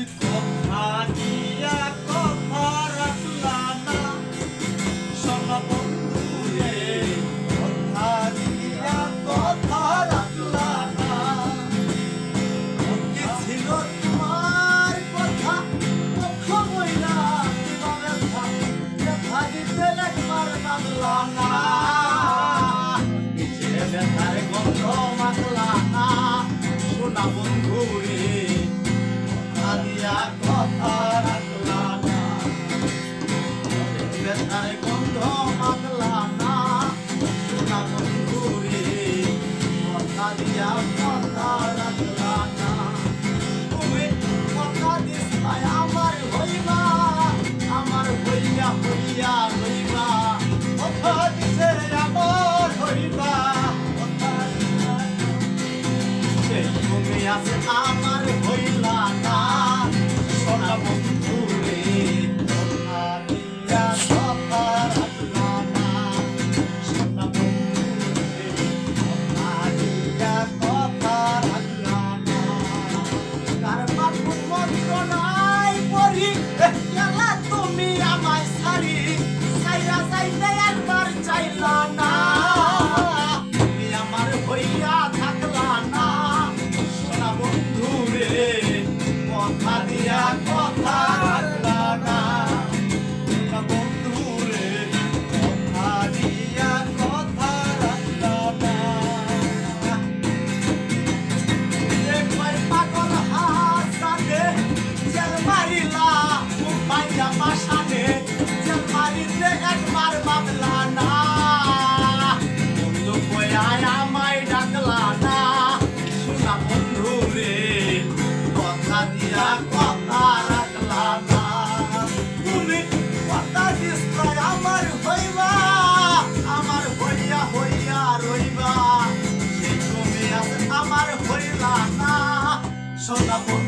তুমি কথা দিয়া কথা রাখলা না সোনা বন্ধু রে, কথা দিয়া কথা রাখলা না। কি ছিল তোমার কথা মুখ বইলা দিবা ব্যথা, ব্যথা দিতে একবার মানলা না। নিচে ব্যথার গন্ধ মাখলা না সোনা বন্ধু রে, কথা দিয়া কথা রাখলা না। ব্যথার গন্ধ মাখলা না সোনা বন্ধু রে, কথা দিয়া কথা রাখলা না। তুমি কথা দিছলাই আমার হইবা, আমার হইয়া হইয়া রইবা। কথা দিছে আমার হইবা, কথা দিছে তুমি আছে আমার হইলা না সোনা বন্ধু রে, কথা দিয়া কথা রাখলা না সোনা বন্ধু রে, কথা দিয়া কথা রাখলা না। কার মাতৃ মন্ত্র নাই পড়ি গেলা তুমি আমায় ছাড়ি, ছাইরা যাইতে একবার চাইলা না। তুমি আমার হইয়া থাকলা না সোনা বন্ধু রে, কথা দিয়া কথা রাখলা না সোনা বন্ধু রে, কথা দিয়া কথা রাখলা না। একবার পাগল হাসানে জেল মারিলা, মুম্বাইয়া পাশানে জেল মারিতে একবার ভাবলা না। বন্ধু কয়ায় আমায় ডাকলা না সোনা বন্ধু রে, কথা দিয়া কথা রাখলা না। তুমি কথা দিছলাই আমার হইবা, আমার হইয়া হইয়া রইবা। সেই তুমি আছে আমার হইলা না সোনা বন্ধু